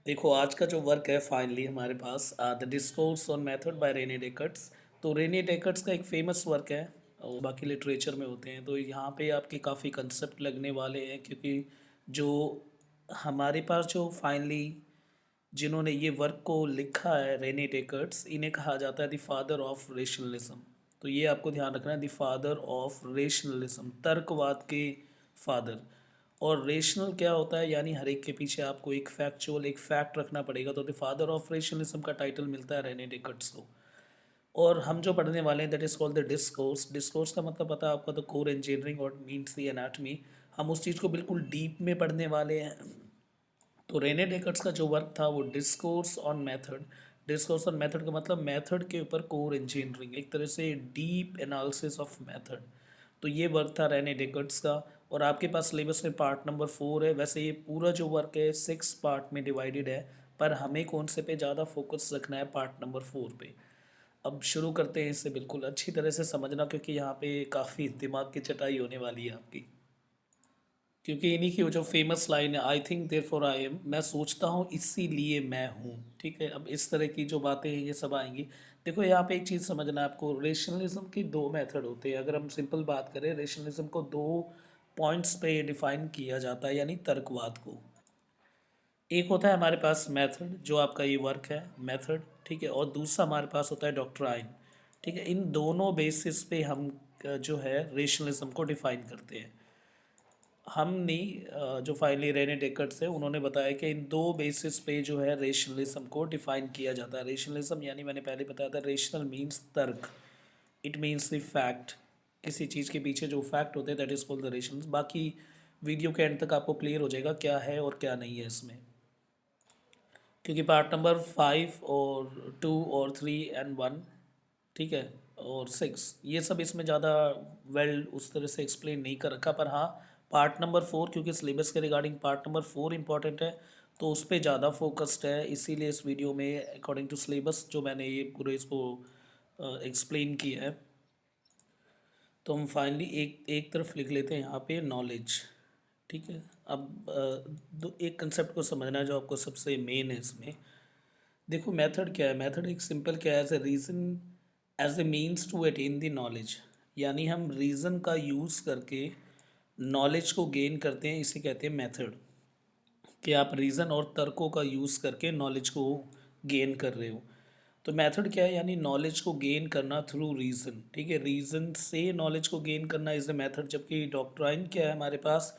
देखो आज का जो वर्क है फाइनली हमारे पास the discourse on method by Rene Descartes. तो रेनी डेकर्ट्स का एक फेमस वर्क है और बाकी लिटरेचर में होते हैं। तो यहाँ पे आपके काफ़ी कंसेप्ट लगने वाले हैं क्योंकि जो हमारे पास जो फाइनली जिन्होंने ये वर्क को लिखा है रेनी डेकर्ट्स, इन्हें कहा जाता है द फादर ऑफ रेशनलिज्म। तो ये आपको ध्यान रखना है, द फादर ऑफ रेशनलिज्म, तर्कवाद के फादर। और रेशनल क्या होता है, यानी हर एक के पीछे आपको एक फैक्चुअल एक फैक्ट रखना पड़ेगा। तो द फादर ऑफ रेशनलिज्म का टाइटल मिलता है रेने डेकर्ट्स को। और हम जो पढ़ने वाले हैं that is called the discourse. Discourse का मतलब पता है आपका, तो कोर इंजीनियरिंग और मीन्स दी एनाटमी। हम उस चीज़ को बिल्कुल डीप में पढ़ने वाले हैं। तो रेने डेकर्ट्स का जो वर्क था वो discourse on method. Discourse on method का मतलब मेथड के ऊपर कोर इंजीनियरिंग, एक तरह से डीप एनालिसिस ऑफ मेथड। तो ये वर्क था रेने डेकर्ट्स का। और आपके पास सिलेबस में पार्ट नंबर 4 है। वैसे ये पूरा जो वर्क है 6 पार्ट में डिवाइडेड है, पर हमें कौन से पे ज़्यादा फोकस रखना है, पार्ट नंबर 4 पे। अब शुरू करते हैं इससे, बिल्कुल अच्छी तरह से समझना क्योंकि यहाँ पे काफ़ी दिमाग की चटाई होने वाली है आपकी। क्योंकि इन्हीं की वो जो फेमस लाइन है, I think therefore I am, मैं सोचता हूँ इसीलिए मैं हूँ। ठीक है, अब इस तरह की जो बातें हैं ये सब आएंगी। देखो यहाँ पे एक चीज़ समझना है आपको, रेशनलिज्म की दो मेथड होते हैं। अगर हम सिंपल बात करें, रेशनलिज्म को दो पॉइंट्स पे डिफाइन किया जाता है, यानी तर्कवाद को। एक होता है हमारे पास मेथड, जो आपका ये वर्क है मेथड, ठीक है। और दूसरा हमारे पास होता है डॉक्ट्राइन। ठीक है, इन दोनों बेसिस पे हम जो है रेशनलिज्म को डिफाइन करते हैं। हम नहीं, जो फाइनली रेने डेकर्ट्स है उन्होंने बताया कि इन दो बेसिस पे जो है रेशनलिज्म को डिफाइन किया जाता है। रेशनलिज्म यानी मैंने पहले बताया था, रेशनल मीन्स तर्क, इट मीन्स द फैक्ट। किसी चीज़ के पीछे जो फैक्ट होते हैं that is called the rationals. बाकी वीडियो के एंड तक आपको क्लियर हो जाएगा क्या है और क्या नहीं है इसमें, क्योंकि पार्ट नंबर 5 और 2 और 3 एंड 1, ठीक है, और 6, ये सब इसमें ज़्यादा वेल उस तरह से एक्सप्लेन नहीं कर रखा। पर हाँ, पार्ट नंबर 4 क्योंकि सिलेबस के रिगार्डिंग पार्ट नंबर 4 इंपॉर्टेंट है, तो उस पर ज़्यादा फोकस्ड है। इसीलिए इस वीडियो में अकॉर्डिंग टू सिलेबस जो मैंने ये पूरे इसको एक्सप्लेन किया है। तो हम फाइनली एक एक तरफ लिख लेते हैं यहाँ पे नॉलेज। ठीक है, अब दो एक कंसेप्ट को समझना है जो आपको सबसे मेन है इसमें। देखो मेथड क्या है, मेथड एक सिंपल क्या है, as a reason, as a means to attain the knowledge. यानी हम रीज़न का यूज़ करके नॉलेज को गेन करते हैं, इसे कहते हैं मेथड। कि आप रीज़न और तर्कों का यूज़ करके नॉलेज को गेन कर रहे हो। तो मेथड क्या है, यानी नॉलेज को गेन करना थ्रू रीज़न। ठीक है, रीज़न से नॉलेज को गेन करना इज़ द मेथड। जबकि डॉक्ट्राइन क्या है हमारे पास,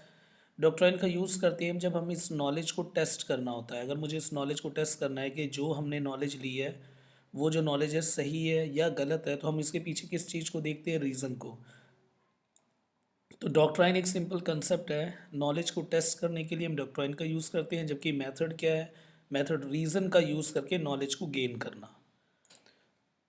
डॉक्ट्राइन का यूज़ करते हैं जब हम इस नॉलेज को टेस्ट करना होता है। अगर मुझे इस नॉलेज को टेस्ट करना है कि जो हमने नॉलेज ली है वो जो नॉलेज है सही है या गलत है, तो हम इसके पीछे किस चीज़ को देखते हैं, रीज़न को। तो डॉक्ट्राइन एक सिंपल कंसेप्ट है, नॉलेज को टेस्ट करने के लिए हम डॉक्ट्राइन का यूज़ करते हैं। जबकि मेथड क्या है, मेथड रीज़न का यूज़ करके नॉलेज को गेन करना।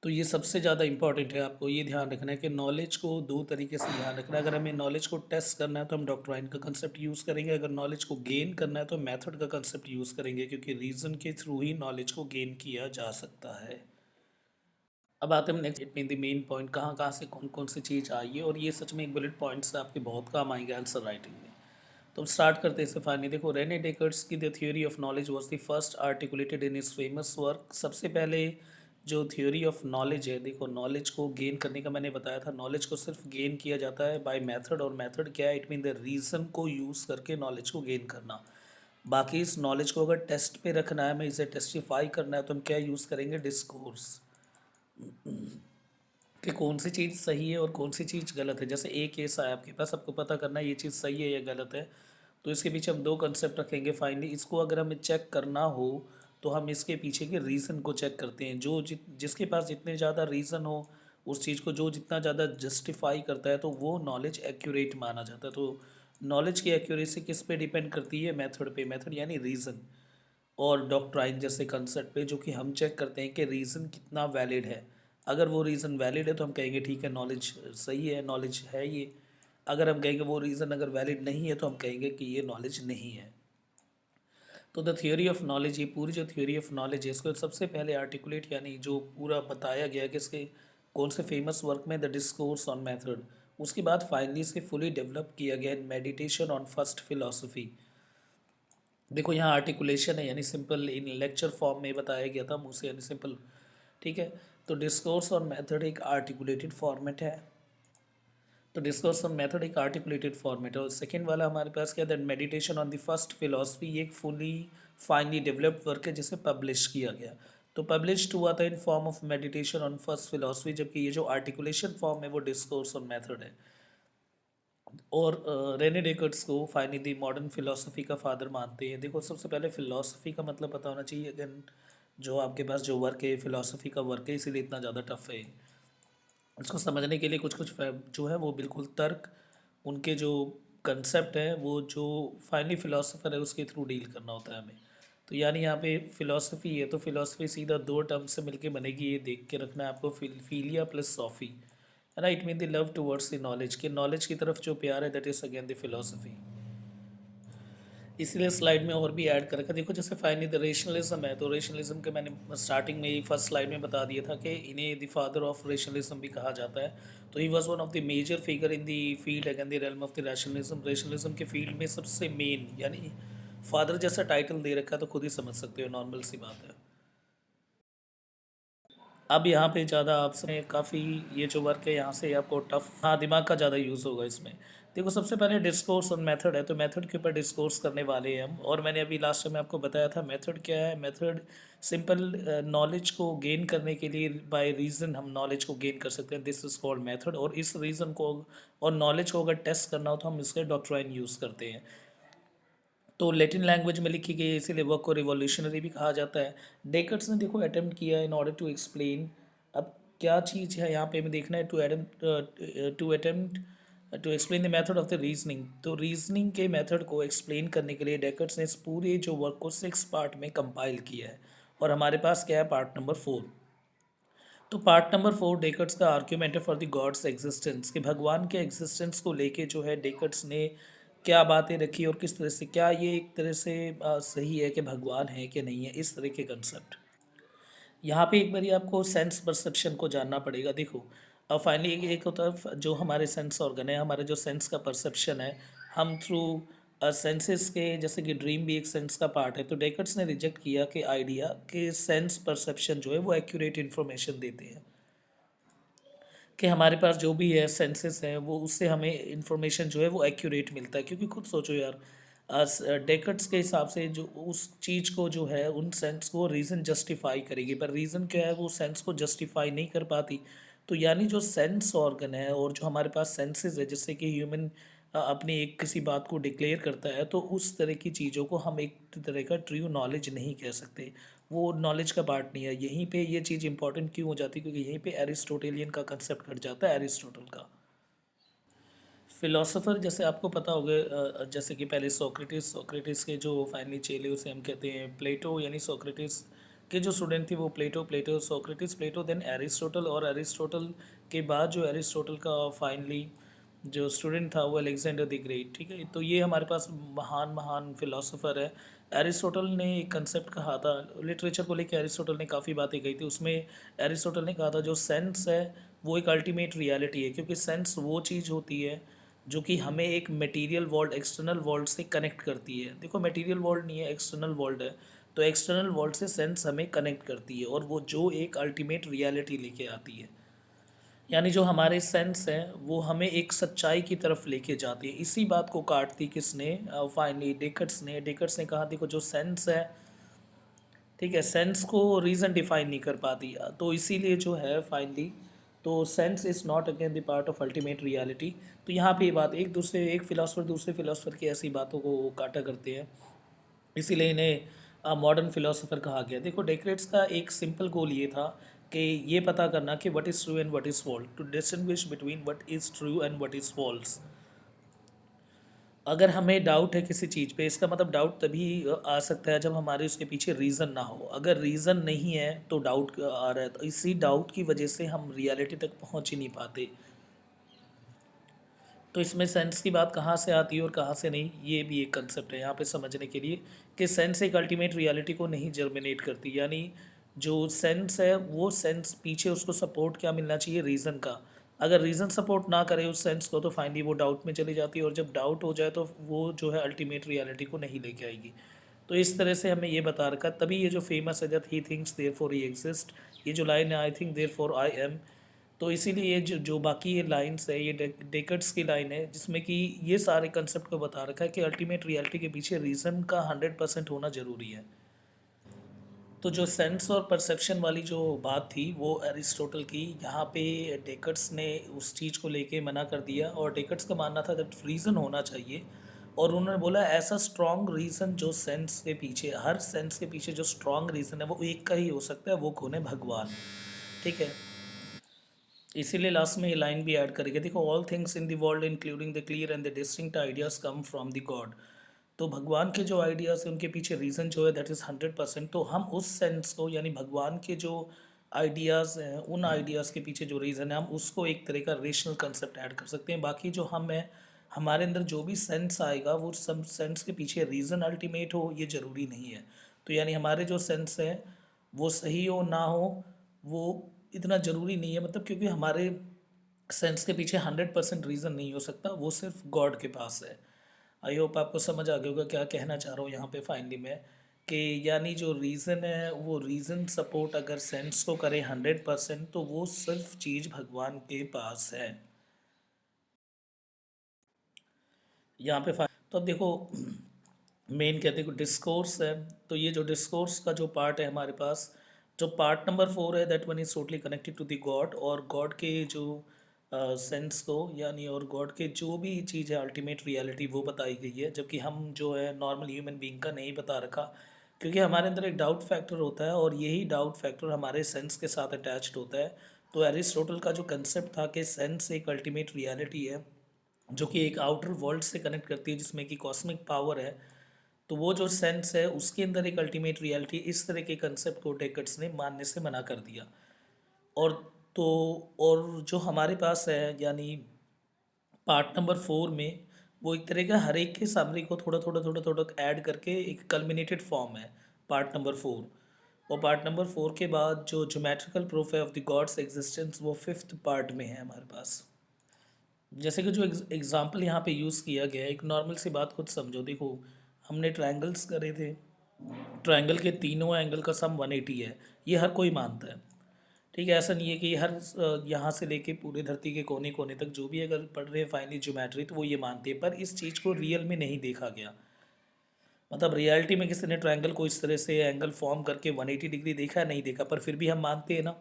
तो ये सबसे ज़्यादा इंपॉर्टेंट है, आपको ये ध्यान रखना है कि नॉलेज को दो तरीके से ध्यान रखना है। अगर हमें नॉलेज को टेस्ट करना है तो हम डॉक्ट्राइन का कंसेप्ट यूज़ करेंगे, अगर नॉलेज को गेन करना है तो मेथड का कंसेप्ट यूज़ करेंगे, क्योंकि रीज़न के थ्रू ही नॉलेज को गेन किया जा सकता है। अब आते हैं हम नेक्स्ट में द मेन पॉइंट, कहाँ कहाँ से कौन कौन सी चीज़ आई है। और ये सच में एक बुलेट पॉइंट से आपके बहुत काम आएंगे आंसर राइटिंग में। तो हम स्टार्ट करते हैं इससे फाइनली। देखो रेने डेकर्ट्स की the theory of knowledge was the first articulated in his famous work. सबसे पहले जो थ्योरी ऑफ नॉलेज है, देखो नॉलेज को गेन करने का मैंने बताया था, नॉलेज को सिर्फ गेन किया जाता है बाय मेथड। और मेथड क्या है, इट मीन द रीज़न को यूज़ करके नॉलेज को गेन करना। बाकी इस नॉलेज को अगर टेस्ट पे रखना है, हमें इसे टेस्टिफाई करना है, तो हम क्या यूज़ करेंगे, डिस्कोर्स। कि कौन सी चीज़ सही है और कौन सी चीज़ गलत है। जैसे एक केस आया आपके पास, आपको पता करना है ये चीज़ सही है या गलत है, तो इसके पीछे हम दो कंसेप्ट रखेंगे फाइनली। इसको अगर हमें चेक करना हो तो हम इसके पीछे के रीज़न को चेक करते हैं। जो जिसके पास जितने ज़्यादा रीज़न हो, उस चीज़ को जो जितना ज़्यादा जस्टिफाई करता है, तो वो नॉलेज एक्यूरेट माना जाता है। तो नॉलेज की एक्यूरेसी किस पे डिपेंड करती है, मेथड पे। मेथड यानी रीज़न। और डॉक्ट्राइन जैसे कंसेप्ट पे, जो कि हम चेक करते हैं कि रीज़न कितना वैलिड है। अगर वो रीज़न वैलिड है तो हम कहेंगे ठीक है नॉलेज सही है, नॉलेज है ये। अगर हम कहेंगे वो रीज़न अगर वैलिड नहीं है तो हम कहेंगे कि ये नॉलेज नहीं है। तो द थ्योरी ऑफ नॉलेज, ये पूरी जो थ्योरी ऑफ नॉलेज है, इसको सबसे पहले आर्टिकुलेट यानी जो पूरा बताया गया कि इसके कौन से फेमस वर्क में, द डिस्कोर्स ऑन मेथड। उसके बाद फाइनली इसे फुली डेवलप किया गया in meditation on first philosophy. देखो यहाँ आर्टिकुलेशन है, यानी सिंपल इन लेक्चर फॉर्म में बताया गया था मुझसे, यानी सिंपल। ठीक है, तो डिस्कोर्स और मेथड एक आर्टिकुलेटेड फॉर्मेट है। तो डिस्कोर्स ऑन मेथड एक आर्टिकुलेटेड फॉर्मेट है। और सेकेंड वाला हमारे पास क्या, that meditation on the first philosophy, ये एक फुली फाइनली डेवलप्ड वर्क है जिसे पब्लिश किया गया। तो पब्लिश हुआ था in form of meditation on first philosophy, जबकि ये जो आर्टिकुलेशन फॉर्म है वो डिस्कोर्स ऑन मेथड है। और रेने डेकर्ट्स को फाइनली दी मॉडर्न फिलोसफी का फादर मानते हैं। देखो सबसे पहले फिलोसफी का मतलब पता होना चाहिए। अगेन जो आपके पास जो वर्क है फिलोसफी का वर्क है, इसीलिए इतना ज़्यादा टफ है। इसको समझने के लिए कुछ कुछ जो है वो बिल्कुल तर्क, उनके जो कंसेप्ट है वो जो फाइनली फिलोसोफर है उसके थ्रू डील करना होता है हमें। तो यानी यहाँ पे फिलोसफी है तो फिलोसफी सीधा दो टर्म से मिलके बनेगी, ये देख के रखना है आपको। फिलिया प्लस सॉफी है ना, it mean the love towards the knowledge, के नॉलेज की तरफ जो प्यार है, that is again the philosophy. इसीलिए स्लाइड में और भी ऐड कर रखा। देखो जैसे फाइनली द रेशनलिज्म है, तो रेशनलिज्म के मैंने स्टार्टिंग में ही फर्स्ट स्लाइड में बता दिया था कि इन्हें द फादर ऑफ रेशनलिज्म भी कहा जाता है। तो he was one of the major figure in the field again the realm of the rationalism. Rationalism के फील्ड में सबसे मेन, यानी फादर जैसा टाइटल दे रखा है, तो खुद ही समझ सकते हो, नॉर्मल सी बात है। अब यहाँ पे ज़्यादा आपसे काफ़ी ये जो वर्क है यहाँ से आपको टफ, हाँ दिमाग का ज़्यादा यूज़ होगा इसमें। देखो सबसे पहले डिस्कोर्स और मेथड है, तो मेथड के ऊपर डिस्कोर्स करने वाले हैं हम। और मैंने अभी लास्ट टाइम आपको बताया था मेथड क्या है। मेथड सिंपल नॉलेज को गेन करने के लिए बाय रीज़न हम नॉलेज को गेन कर सकते हैं, दिस इज़ कॉल्ड मेथड। और इस रीज़न को और नॉलेज को अगर टेस्ट करना हो तो हम इसके डॉक्ट्राइन यूज़ करते हैं। तो लैटिन लैंग्वेज में लिखी गई है, इसीलिए वर्क को रिवॉल्यूशनरी भी कहा जाता है। डेकर्ट्स ने देखो अटेम्प्ट किया इन ऑर्डर टू एक्सप्लेन, अब क्या चीज़ है यहाँ पे हमें देखना है, to attempt to explain the method of the reasoning. तो रीजनिंग के मेथड को एक्सप्लेन करने के लिए डेकर्ट्स ने इस पूरे जो वर्क को 6 पार्ट में कंपाइल किया है। और हमारे पास क्या है, पार्ट नंबर 4। तो पार्ट नंबर 4 डेकर्ट्स का आर्ग्यूमेंट है फॉर द गॉड्स एग्जिस्टेंस, कि भगवान के एग्जिस्टेंस को लेके जो है डेकर्ट्स ने क्या बातें रखी और किस तरह से, क्या ये एक तरह से सही है कि भगवान है कि नहीं है, इस तरह के कंसेप्ट। यहाँ पे एक बारी आपको सेंस परसेप्शन को जानना पड़ेगा। देखो अब फाइनली एक होता है जो हमारे सेंस ऑर्गन है, हमारे जो सेंस का परसेप्शन है, हम थ्रू सेंसेस के, जैसे कि ड्रीम भी एक सेंस का पार्ट है। तो डेकर्ट्स ने रिजेक्ट किया कि आइडिया कि सेंस परसेप्शन जो है वो एक्यूरेट इन्फॉर्मेशन देते हैं, कि हमारे पास जो भी है सेंसेस हैं वो उससे हमें इंफॉर्मेशन जो है वो एक्यूरेट मिलता है। क्योंकि खुद सोचो यार, डेकर्ट्स के हिसाब से जो उस चीज़ को जो है उन सेंस को रीज़न जस्टिफाई करेगी, पर रीज़न क्या है, वो सेंस को जस्टिफाई नहीं कर पाती। तो यानी जो सेंस ऑर्गन है और जो हमारे पास सेंसेस है, जिससे कि ह्यूमन अपनी एक किसी बात को डिक्लेयर करता है, तो उस तरह की चीज़ों को हम एक तरह का ट्रू नॉलेज नहीं कह सकते, वो नॉलेज का पार्ट नहीं है। यहीं पे ये चीज़ इंपॉर्टेंट क्यों हो जाती है, क्योंकि यहीं पे एरिस्टोटेलियन का कंसेप्ट कट जाता है, एरिस्टोटल का। फिलोसोफर जैसे आपको पता होगा, जैसे कि पहले सोक्रेटिस, सोक्रेटिस के जो फाइनली चेले उसे हम कहते हैं प्लेटो, यानी सोक्रेटिस के जो स्टूडेंट थे वो प्लेटो, प्लेटो सोक्रेटिस, प्लेटो देन एरिस्टोटल। और एरिस्टोटल के बाद जो एरिस्टोटल का फाइनली जो स्टूडेंट था वो अलेक्जेंडर द ग्रेट। ठीक है, तो ये हमारे पास महान महान फिलोसोफर है। एरिस्टोटल ने एक कंसेप्ट कहा था लिटरेचर को लेकर, एरिस्टोटल ने काफ़ी बातें कही थी, उसमें एरिस्टोटल ने कहा था जो सेंस है वो एक अल्टीमेट रियलिटी है, क्योंकि सेंस वो चीज़ होती है जो कि हमें एक मटेरियल वर्ल्ड, एक्सटर्नल वर्ल्ड से कनेक्ट करती है। देखो मटेरियल वर्ल्ड नहीं है, एक्सटर्नल वर्ल्ड है। तो एक्सटर्नल वर्ल्ड से सेंस हमें कनेक्ट करती है और वो जो एक अल्टीमेट रियलिटी लेके आती है, यानी जो हमारे सेंस हैं वो हमें एक सच्चाई की तरफ लेके जाती है। इसी बात को काटती किसने, फाइनली डेकर्ट्स ने कहा देखो जो सेंस है, ठीक है, सेंस को रीज़न डिफाइन नहीं कर पाती, तो इसीलिए जो है फाइनली, तो sense is not again the part of ultimate reality. तो यहाँ पे ये बात एक फिलोसफर दूसरे फिलोसफर की ऐसी बातों को काटा करते हैं, इसीलिए इन्हें मॉडर्न फिलोसोफर कहा गया। देखो डेक्रेट्स का एक सिंपल गोल ये था कि ये पता करना कि what is true and what is false, to distinguish between what is true and what is false. अगर हमें डाउट है किसी चीज़ पे, इसका मतलब डाउट तभी आ सकता है जब हमारे उसके पीछे रीज़न ना हो। अगर रीज़न नहीं है तो डाउट आ रहा है, तो इसी डाउट की वजह से हम रियलिटी तक पहुंच ही नहीं पाते। तो इसमें सेंस की बात कहाँ से आती है और कहाँ से नहीं, ये भी एक कंसेप्ट है यहाँ पे समझने के लिए, कि सेंस एक अल्टीमेट रियलिटी को नहीं जर्मिनेट करती। यानी जो सेंस है वो सेंस पीछे उसको सपोर्ट क्या मिलना चाहिए, रीज़न का। अगर रीज़न सपोर्ट ना करे उस सेंस को तो फाइनली वो डाउट में चली जाती है, और जब डाउट हो जाए तो वो जो है अल्टीमेट रियलिटी को नहीं लेके आएगी। तो इस तरह से हमें ये बता रखा, तभी ये जो फेमस है that he thinks therefore he exist, ये जो लाइन है I think therefore I am, तो इसीलिए ये जो जो बाकी ये लाइंस है ये डेकर्ट्स की लाइन है जिसमें कि ये सारे कंसेप्ट को बता रखा है कि अल्टीमेट रियलिटी के पीछे रीज़न का 100% होना ज़रूरी है। तो जो सेंस और परसेप्शन वाली जो बात थी वो एरिस्टोटल की, यहाँ पे डेकर्ट्स ने उस चीज़ को लेके मना कर दिया, और डेकर्ट्स का मानना था दैट रीज़न होना चाहिए, और उन्होंने बोला ऐसा स्ट्रॉन्ग रीज़न जो सेंस के पीछे, हर सेंस के पीछे जो स्ट्रॉन्ग रीज़न है वो एक का ही हो सकता है, वो कौन है? भगवान। ठीक है, इसीलिए लास्ट में ये लाइन भी ऐड करेंगे, देखो all things in the world including the clear and the distinct ideas come from the God. तो भगवान के जो आइडियाज़ हैं उनके पीछे रीज़न जो है दैट इज़ 100%। तो हम उस सेंस को, यानी भगवान के जो आइडियाज़ हैं उन आइडियाज़ के पीछे जो रीज़न है हम उसको एक तरह का रेशनल कंसेप्ट ऐड कर सकते हैं। बाकी जो हम है, हमारे अंदर जो भी सेंस आएगा वो सब सेंस के पीछे रीज़न अल्टीमेट हो ये ज़रूरी नहीं है। तो यानी हमारे जो सेंस है वो सही हो ना हो वो इतना ज़रूरी नहीं है, मतलब क्योंकि हमारे सेंस के पीछे 100% रीज़न नहीं हो सकता, वो सिर्फ गॉड के पास है। आई होप आपको समझ आ गया होगा क्या कहना चाह रहा हूँ यहाँ पे फाइनली मैं, कि यानी जो रीज़न है वो रीज़न सपोर्ट अगर सेंस को करे 100%, तो वो सिर्फ चीज़ भगवान के पास है। यहाँ पे तो अब देखो मेन कहते हैं डिस्कोर्स है, तो ये जो डिस्कोर्स का जो पार्ट है हमारे पास, जो पार्ट नंबर 4 है that one is totally connected to the god, और गॉड के जो सेंस को, यानी और गॉड के जो भी चीज़ है अल्टीमेट रियलिटी वो बताई गई है, जबकि हम जो है नॉर्मल ह्यूमन बीइंग का नहीं बता रखा, क्योंकि हमारे अंदर एक डाउट फैक्टर होता है और यही डाउट फैक्टर हमारे सेंस के साथ अटैच्ड होता है। तो एरिस्टोटल का जो कंसेप्ट था कि सेंस एक अल्टीमेट रियलिटी है जो कि एक आउटर वर्ल्ड से कनेक्ट करती है जिसमें कि कॉस्मिक पावर है, तो वो जो सेंस है उसके अंदर एक अल्टीमेट रियलिटी, इस तरह के कंसेप्ट को डेकर्ट्स ने मानने से मना कर दिया। और तो और जो हमारे पास है यानी पार्ट नंबर 4 में, वो एक तरह का हर एक के सामने को थोड़ा थोड़ा थोड़ा थोड़ा ऐड करके एक कल्मिनेटेड फॉर्म है पार्ट नंबर 4। और पार्ट नंबर 4 के बाद जो ज्योमेट्रिकल प्रूफ है ऑफ द गॉड्स एग्जिस्टेंस वो फिफ्थ पार्ट में है हमारे पास। जैसे कि जो एग्जांपल यहाँ पे यूज़ किया गया है, एक नॉर्मल सी बात खुद समझो, देखो हमने ट्रायंगल्स करे थे, ट्रायंगल के तीनों एंगल का सम 180 है, ये हर कोई मानता है। ठीक है, ऐसा नहीं है कि हर यहाँ से लेके पूरे धरती के कोने कोने तक जो भी अगर पढ़ रहे हैं फाइनली ज्योमेट्री तो वो ये मानते हैं, पर इस चीज़ को रियल में नहीं देखा गया। मतलब रियलिटी में किसी ने ट्रायंगल को इस तरह से एंगल फॉर्म करके 180 डिग्री देखा है? नहीं देखा, पर फिर भी हम मानते हैं ना।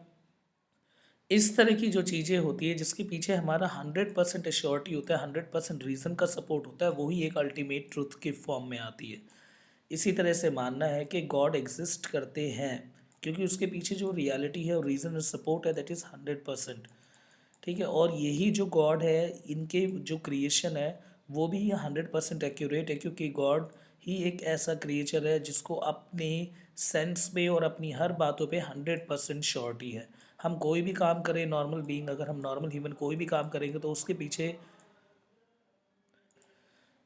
इस तरह की जो चीज़ें होती है जिसके पीछे हमारा 100% एश्योरिटी होता है, 100% रीज़न का सपोर्ट होता है, वही एक अल्टीमेट ट्रुथ के फॉर्म में आती है। इसी तरह से मानना है कि गॉड एग्जिस्ट करते हैं क्योंकि उसके पीछे जो रियलिटी है और रीज़न और सपोर्ट है दैट इज़ 100%। ठीक है, और यही जो गॉड है इनके जो क्रिएशन है वो भी 100% एक्यूरेट है, क्योंकि गॉड ही एक ऐसा क्रिएचर है जिसको अपने सेंस पे और अपनी हर बातों पे 100% श्योरिटी है। हम कोई भी काम करें, नॉर्मल बीइंग, अगर हम नॉर्मल ह्यूमन कोई भी काम करेंगे तो उसके पीछे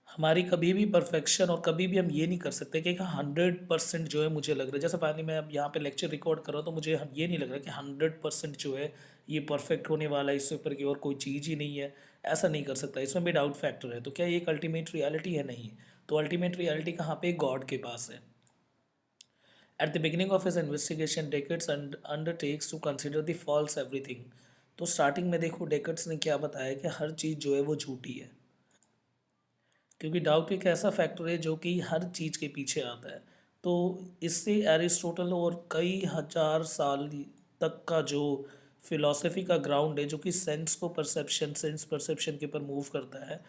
हमारी कभी भी परफेक्शन, और कभी भी हम ये नहीं कर सकते कि 100% जो है मुझे लग रहा है, जैसे फाइनली मैं अब यहाँ पे लेक्चर रिकॉर्ड कर रहा हूँ तो मुझे ये नहीं लग रहा कि 100% जो है ये परफेक्ट होने वाला है, इससे ऊपर की और कोई चीज़ ही नहीं है। ऐसा नहीं कर सकता, इसमें भी डाउट फैक्टर है। तो क्या ये एक अल्टीमेट रियलिटी है? नहीं। तो अल्टीमेट रियलिटी कहाँ पे? गॉड के पास है। At the beginning of his investigation Descartes undertakes to consider the false everything. तो स्टार्टिंग में देखो डेकर्ट्स ने क्या बताया कि हर चीज़ जो है वो झूठी है, क्योंकि डाउट एक ऐसा फैक्टर है जो कि हर चीज़ के पीछे आता है। तो इससे एरिस्टोटल और कई हजार साल तक का जो फिलॉसफी का ग्राउंड है जो कि सेंस परसेप्शन के ऊपर मूव करता है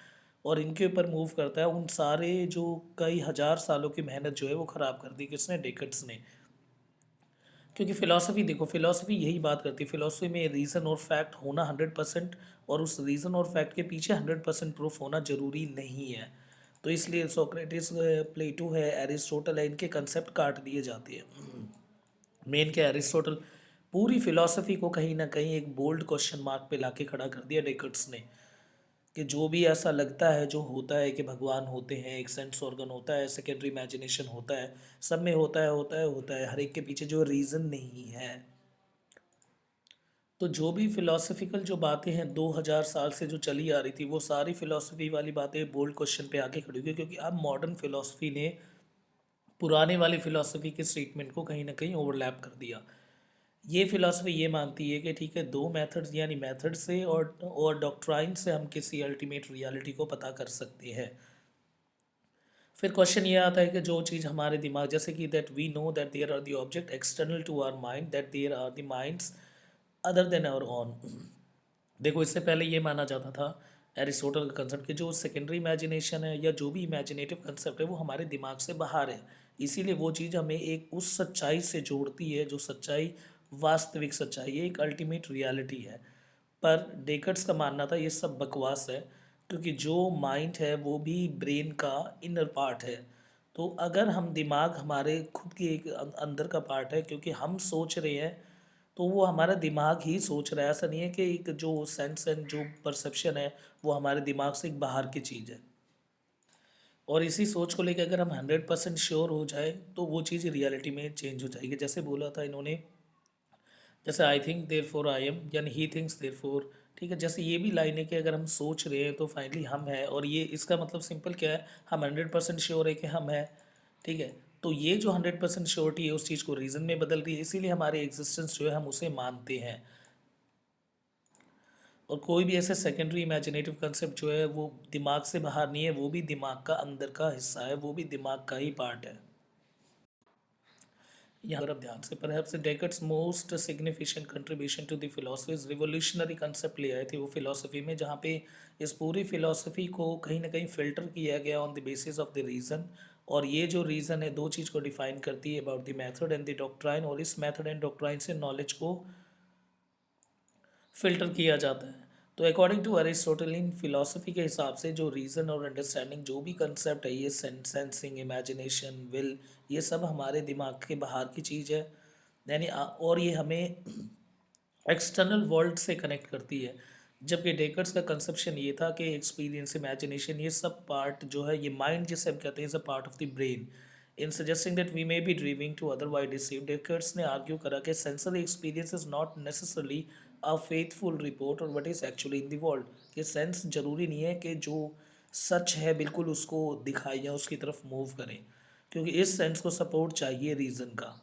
और इनके ऊपर मूव करता है, उन सारे जो कई हजार सालों की मेहनत जो है वो ख़राब कर दी किसने? डेकर्ट्स ने। क्योंकि फ़िलॉसफ़ी देखो, फ़िलॉसफ़ी यही बात करती है, फ़िलॉसफ़ी में रीज़न और फैक्ट होना 100%, और उस रीज़न और फैक्ट के पीछे 100% प्रूफ होना ज़रूरी नहीं है। तो इसलिए सोक्रेटिस, प्लेटो है, एरिस्टोटल है, इनके कंसेप्ट काट दिए जाते हैं। मेन क्या, एरिस्टोटल पूरी फ़िलॉसफ़ी को कहीं ना कहीं एक बोल्ड क्वेश्चन मार्क पे लाके खड़ा कर दिया डेकर्ट्स ने, कि जो भी ऐसा लगता है, जो होता है कि भगवान होते हैं, एक सेंस ऑर्गन होता है, सेकेंडरी इमेजिनेशन होता है, सब में होता है होता है होता है, हर एक के पीछे जो रीज़न नहीं है। तो जो भी फिलोसफिकल जो बातें हैं 2000 साल से जो चली आ रही थी वो सारी फिलोसफी वाली बातें बोल्ड क्वेश्चन पे आके खड़ी हुई, क्योंकि अब मॉडर्न फिलोसफी ने पुराने वाली फ़िलॉसफ़ी के स्टेटमेंट को कहीं न कहीं ओवरलैप कर दिया। ये फ़िलॉसफ़ी ये मानती है कि ठीक है, 2 मेथड्स यानी मेथड से और डॉक्ट्राइन से हम किसी अल्टीमेट रियलिटी को पता कर सकते हैं। फिर क्वेश्चन ये आता है कि जो चीज़ हमारे दिमाग, जैसे कि that we know that there are the object external to our mind, that there are the minds other than our own. देखो, इससे पहले ये माना जाता था एरिस्टोटल का कंसेप्ट कि जो सेकेंडरी इमेजिनेशन है या जो भी इमेजिनेटिव कंसेप्ट है वो हमारे दिमाग से बाहर है। इसीलिए वो चीज़ हमें एक उस सच्चाई से जोड़ती है जो सच्चाई वास्तविक सच्चाई है, एक अल्टीमेट रियलिटी है। पर डेकर्ट्स का मानना था ये सब बकवास है, क्योंकि जो माइंड है वो भी ब्रेन का इनर पार्ट है। तो अगर हम दिमाग हमारे खुद की एक अंदर का पार्ट है, क्योंकि हम सोच रहे हैं तो वो हमारा दिमाग ही सोच रहा है। ऐसा नहीं है कि एक जो सेंस एंड जो परसेप्शन है वो हमारे दिमाग से एक बाहर की चीज़ है। और इसी सोच को लेकर अगर हम 100% श्योर हो जाए तो वो चीज़ रियलिटी में चेंज हो जाएगी। जैसे बोला था इन्होंने, जैसे I think therefore I am, यानी ही थिंक्स देयर फोर। ठीक है, जैसे ये भी लाइन है कि अगर हम सोच रहे हैं तो फाइनली हम हैं, और ये इसका मतलब सिंपल क्या है, हम 100% श्योर है कि हम हैं। ठीक है, तो ये जो 100% श्योरिटी है उस चीज़ को रीज़न में बदल रही है, इसीलिए हमारे एग्जिस्टेंस जो है हम उसे मानते हैं। और कोई भी ऐसे सेकेंडरी इमेजिनेटिव कंसेप्ट जो है वो दिमाग से बाहर नहीं है, वो भी दिमाग का अंदर का हिस्सा है, वो भी दिमाग का ही पार्ट है। यहाँ अगर आप ध्यान से, perhaps Descartes most significant contribution to the philosophy's revolutionary concept ले आए थे वो फिलोसफी में, जहाँ पे इस पूरी फिलोसफी को कहीं ना कहीं फ़िल्टर किया गया on the basis of the reason. और ये जो रीज़न है दो चीज़ को डिफाइन करती है, about the method and the doctrine, और इस मेथड एंड डॉक्ट्राइन से नॉलेज को फ़िल्टर किया जाता है। तो अकॉर्डिंग टू अरिस्टोटलिन फिलॉसफी के हिसाब से जो रीज़न और अंडरस्टैंडिंग जो भी कंसेप्ट है, ये सेंसिंग, इमेजिनेशन, विल, ये सब हमारे दिमाग के बाहर की चीज़ है। यानी और ये हमें एक्सटर्नल वर्ल्ड से कनेक्ट करती है। जबकि डेकर्ट्स का कंसेप्शन ये था कि एक्सपीरियंस, इमेजिनेशन, ये सब पार्ट जो है, ये माइंड जिसे हम कहते हैं, is a part of the brain. In suggesting that we may be dreaming to otherwise deceive, Descartes ने आर्ग्यू करा कि sensory experience is not necessarily a faithful report और what is actually in the world. कि sense जरूरी नहीं है कि जो सच है बिल्कुल उसको दिखाए या उसकी तरफ मूव करें, क्योंकि इस सेंस को सपोर्ट चाहिए रीज़न का।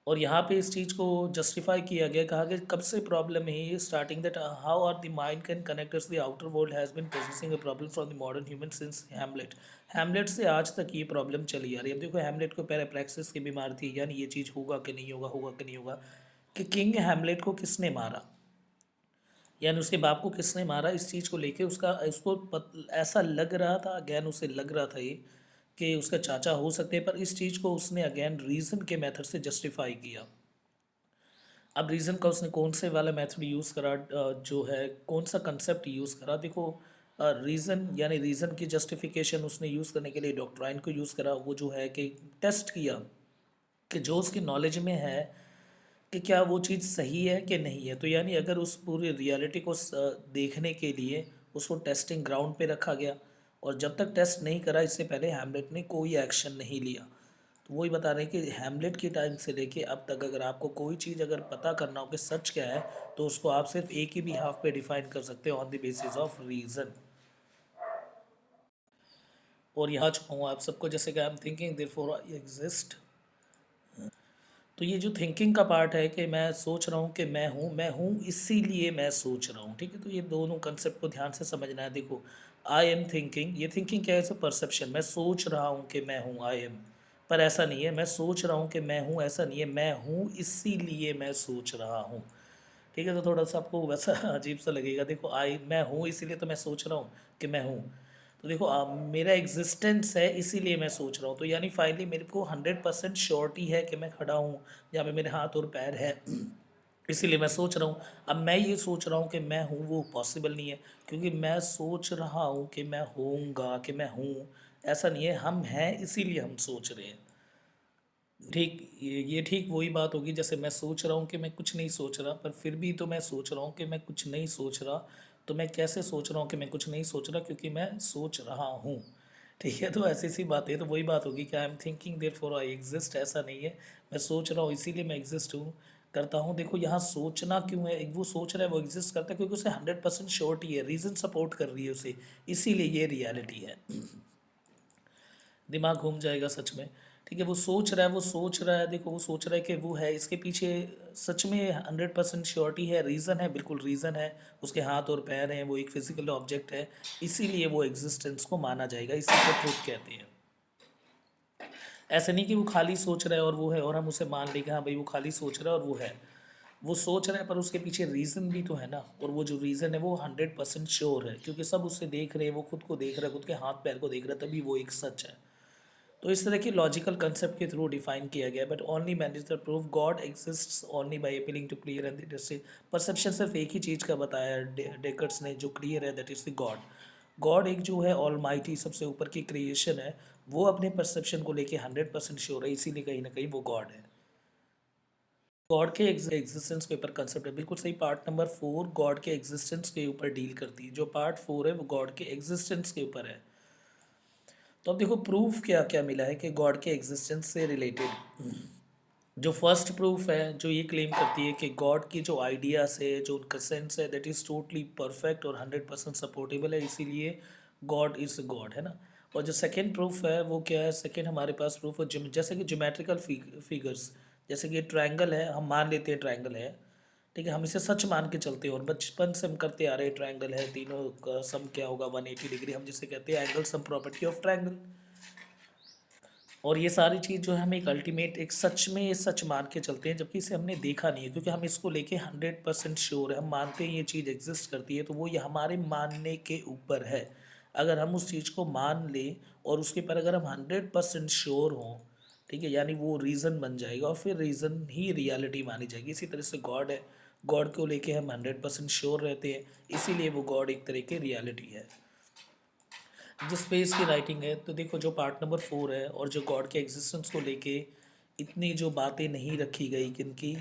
और यहाँ पे इस चीज़ को जस्टिफाई किया गया, कहा कि कब से प्रॉब्लम है ये, starting that how are the mind can connect us the outer world has been possessing a problem from the modern human since Hamlet. Hamlet से आज तक ये प्रॉब्लम चली आ रही है। अब देखो, हैमलेट को पैराप्लेक्सिस की बीमारी थी, यानी ये चीज़ होगा कि नहीं होगा, होगा कि नहीं होगा, कि किंग हैमलेट को किसने मारा, यानी उसके बाप को किसने मारा, इस चीज़ को लेके ऐसा लग रहा था, अगैन उसे लग रहा था ये कि उसका चाचा हो सकते हैं, पर इस चीज़ को उसने अगेन रीज़न के मेथड से जस्टिफाई किया। अब रीज़न का उसने कौन से वाला मेथड यूज़ करा, जो है कौन सा कंसेप्ट यूज़ करा, देखो, रीज़न यानी रीज़न की जस्टिफिकेशन उसने यूज़ करने के लिए डॉक्ट्राइन को यूज़ करा। वो जो है कि टेस्ट किया कि जो उसकी नॉलेज में है कि क्या वो चीज़ सही है कि नहीं है। तो यानी अगर उस पूरी रियलिटी को देखने के लिए उसको टेस्टिंग ग्राउंड पे रखा गया, और जब तक टेस्ट नहीं करा इससे पहले हैमलेट ने कोई एक्शन नहीं लिया। तो वही बता रहे हैं कि हैमलेट के टाइम से लेके अब तक अगर आपको कोई चीज़ अगर पता करना हो कि सच क्या है, तो उसको आप सिर्फ एक ही भी हाफ पे डिफाइन कर सकते हो, on the basis of reason. और यहाँ चुका हूँ आप सबको, जैसे कि I am thinking therefore I exist. तो ये जो थिंकिंग का पार्ट है कि मैं सोच रहा हूँ कि मैं हूँ इसीलिए मैं सोच रहा हूँ। ठीक है, तो ये दोनों कंसेप्ट को ध्यान से समझना है। देखो, आई एम थिंकिंग, ये थिंकिंग क्या है, ऐसे परसेप्शन, मैं सोच रहा हूँ कि मैं हूँ, आई एम। पर ऐसा नहीं है मैं सोच रहा हूँ कि मैं हूँ, ऐसा नहीं है मैं हूँ इसीलिए मैं सोच रहा हूँ। ठीक है, तो थोड़ा सा आपको वैसा अजीब सा लगेगा। देखो, आई मैं हूँ इसीलिए तो मैं सोच रहा हूँ कि मैं हूँ। तो देखो, मेरा एग्जिस्टेंस है इसीलिए मैं सोच रहा हूँ। तो यानी फाइनली मेरे को 100% श्योरिटी है कि मैं खड़ा हूँ, यहाँ पे मेरे हाथ और पैर है, इसीलिए मैं सोच रहा हूँ। अब मैं ये सोच रहा हूँ कि मैं हूँ, वो पॉसिबल नहीं है, क्योंकि मैं सोच रहा हूँ कि मैं होऊंगा, कि मैं हूँ, ऐसा नहीं है। हम हैं इसीलिए हम सोच रहे हैं। ठीक, ये ठीक वही बात होगी जैसे मैं सोच रहा हूँ कि मैं कुछ नहीं सोच रहा, पर फिर भी तो मैं सोच रहा हूँ कि मैं कुछ नहीं सोच रहा। तो मैं कैसे सोच रहा हूँ कि मैं कुछ नहीं सोच रहा, क्योंकि मैं सोच रहा हूँ। ठीक है, तो ऐसी सी बात है, तो वही बात होगी कि I am thinking therefore I exist. ऐसा नहीं है मैं सोच रहा हूँ इसीलिए मैं एग्जिस्ट हूँ, करता हूँ। देखो, यहाँ सोचना क्यों है, वो सोच रहा है, वो एग्जिस्ट करता है, क्योंकि उसे 100% श्योरिटी है, रीज़न सपोर्ट कर रही है उसे, इसीलिए ये रियलिटी है। दिमाग घूम जाएगा सच में। ठीक है, वो सोच रहा है, वो सोच रहा है, देखो वो सोच रहा है कि वो है, इसके पीछे सच में 100% श्योरिटी है, रीज़न है, बिल्कुल रीज़न है। उसके हाथ और पैर हैं, वो एक फिजिकल ऑब्जेक्ट है, इसीलिए वो एग्जिस्टेंस को माना जाएगा, इसी को ट्रुथ कहते हैं। ऐसा नहीं कि वो खाली सोच रहा है और वो है, और हम उसे मान लें कि हाँ भाई वो खाली सोच रहा है और वो है। वो सोच रहा है पर उसके पीछे रीज़न भी तो है ना, और वो जो रीज़न है वो 100% श्योर है, क्योंकि सब उससे देख रहे हैं, वो खुद को देख रहा है, खुद के हाथ पैर को देख रहा है, तभी वो एक सच है। तो इस तरह की लॉजिकल कंसेप्ट के थ्रू डिफाइन किया गया, but only manage the proof god exists only by appealing to clear and industry. Perception सिर्फ एक ही चीज़ का बताया है डेकर्ट्स ने, जो क्लियर है, that is the God. God एक जो है ऑल माइटी, सबसे ऊपर की क्रिएशन है, वो अपने परसेप्शन को लेके 100% श्योर है, इसीलिए कहीं ना कहीं वो गॉड है। गॉड के एग्जिस्टेंस के ऊपर कंसेप्ट है, बिल्कुल सही। पार्ट नंबर 4 गॉड के एग्जिस्टेंस के ऊपर डील करती है, जो पार्ट 4 है वो गॉड के एग्जिस्टेंस के ऊपर है। तो अब देखो प्रूफ क्या क्या मिला है कि गॉड के एग्जिस्टेंस से रिलेटेड। जो फर्स्ट प्रूफ है, जो ये क्लेम करती है कि गॉड की जो आइडियाज़ है, जो उनका सेंस है, दैट इज़ टोटली परफेक्ट और 100% सपोर्टेबल है, इसीलिए गॉड इज़ गॉड, है ना। और जो सेकेंड प्रूफ है वो क्या है, सेकेंड हमारे पास प्रूफ है, जैसे कि ज्योमेट्रिकल फिगर्स, जैसे कि ट्रायंगल है, हम मान लेते हैं ट्रायंगल है, ठीक है, हम इसे सच मान के चलते हैं, और बचपन से हम करते आ रहे हैं, ट्रायंगल है, तीनों का सम क्या होगा, 180 डिग्री, हम जिसे कहते हैं angle sum property of triangle. और ये सारी चीज़ जो है हम एक अल्टीमेट एक सच में ये सच मान के चलते हैं, जबकि इसे हमने देखा नहीं है, क्योंकि हम इसको लेके 100% श्योर है, हम मानते हैं ये चीज़ एग्जिस्ट करती है, तो वो ये हमारे मानने के ऊपर है। अगर हम उस चीज़ को मान लें और उसके पर अगर हम 100% श्योर हों, ठीक है, यानी वो रीज़न बन जाएगा, और फिर रीज़न ही रियलिटी मानी जाएगी। इसी तरह से गॉड है, गॉड को लेके हम 100% श्योर रहते हैं, इसीलिए वो गॉड एक तरह की रियलिटी है। जिस पे इसकी राइटिंग है, तो देखो जो पार्ट नंबर 4 है, और जो गॉड के एग्जिस्टेंस को लेके इतनी जो बातें नहीं रखी गई किनकी,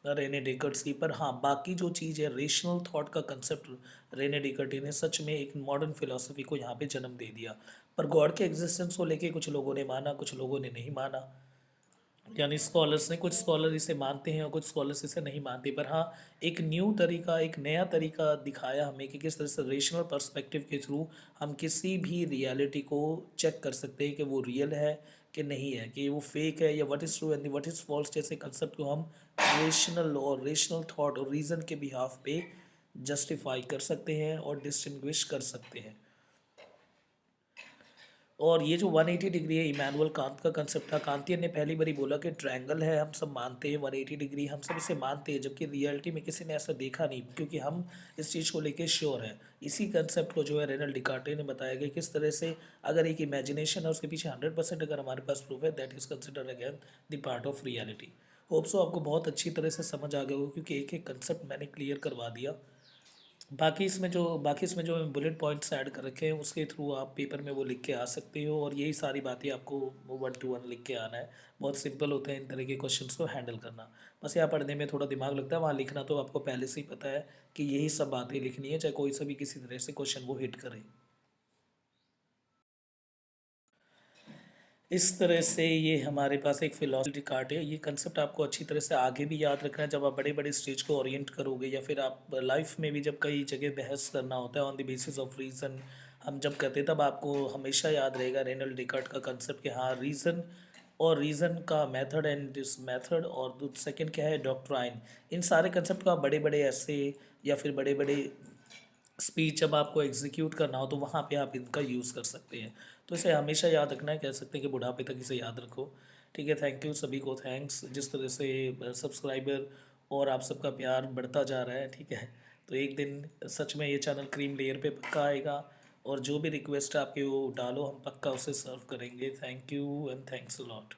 रेने डेकर्ट्स की, पर हाँ बाकी जो चीज़ है, रेशनल थॉट का कंसेप्ट, रेने डेकर्ट ने सच में एक मॉडर्न फिलोसफी को यहाँ पे जन्म दे दिया। पर गॉड के एग्जिस्टेंस को लेके कुछ लोगों ने माना, कुछ लोगों ने नहीं माना, यानी स्कॉलर्स ने, कुछ स्कॉलर इसे मानते हैं और कुछ स्कॉलर्स इसे नहीं मानते, पर हाँ एक न्यू तरीका, एक नया तरीका दिखाया हमें कि किस तरह से रेशनल पर्सपेक्टिव के थ्रू हम किसी भी रियलिटी को चेक कर सकते हैं कि वो रियल है कि नहीं है, कि वो फेक है, या what is true and what is false, जैसे कंसेप्ट को हम रेशनल थॉट और रीज़न के बिहाफ पे जस्टिफाई कर सकते हैं और डिस्टिंग्विश कर सकते हैं। और ये जो 180 डिग्री है, इमैनुअल कांत का कंसेप्ट था। कांतियन ने पहली बारी बोला कि ट्रायंगल है, हम सब मानते हैं 180 डिग्री, हम सब इसे मानते हैं, जबकि रियलिटी में किसी ने ऐसा देखा नहीं, क्योंकि हम इस चीज़ को लेके श्योर हैं। इसी कंसेप्ट को जो है रेनल डिकार्टे ने बताया कि किस तरह से अगर एक इमेजिनेशन है, उसके पीछे 100% अगर हमारे पास प्रूफ है, that is consider again the part of reality. Hope so आपको बहुत अच्छी तरह से समझ आ गया होगा, क्योंकि एक एक कंसेप्ट मैंने क्लियर करवा दिया। बाकी इसमें जो बुलेट पॉइंट्स ऐड कर रखे हैं, उसके थ्रू आप पेपर में वो लिख के आ सकते हो, और यही सारी बातें आपको 1 to 1 लिख के आना है। बहुत सिंपल होता है इन तरह के क्वेश्चंस को हैंडल करना। बस यहाँ पढ़ने में थोड़ा दिमाग लगता है, वहाँ लिखना तो आपको पहले से ही पता है कि यही सब बातें लिखनी है, चाहे कोई सा भी किसी तरह से क्वेश्चन वो हिट करे। इस तरह से ये हमारे पास एक फिलॉसफी कार्ड है। ये कंसेप्ट आपको अच्छी तरह से आगे भी याद रखना है, जब आप बड़े बड़े स्टेज को ओरिएंट करोगे, या फिर आप लाइफ में भी जब कई जगह बहस करना होता है on the basis of reason, हम जब करते हैं, तब आपको हमेशा याद रहेगा रेनल डिकार्ट का कंसेप्ट कि हाँ रीज़न, और रीज़न का मेथड एंड दिस मेथड, और सेकंड क्या है, डॉक्ट्राइन। इन सारे कंसेप्ट को आप बड़े बड़े ऐसे या फिर बड़े बड़े स्पीच जब आपको एग्जीक्यूट करना हो, तो वहाँ पे आप इनका यूज़ कर सकते हैं। तो इसे हमेशा याद रखना है, कह सकते हैं कि बुढ़ापे तक इसे याद रखो। ठीक है, थैंक यू सभी को, थैंक्स जिस तरह से सब्सक्राइबर और आप सबका प्यार बढ़ता जा रहा है। ठीक है, तो एक दिन सच में ये चैनल क्रीम लेयर पे पक्का आएगा, और जो भी रिक्वेस्ट आपके वो डालो, हम पक्का उसे सर्व करेंगे। Thank you and thanks a lot.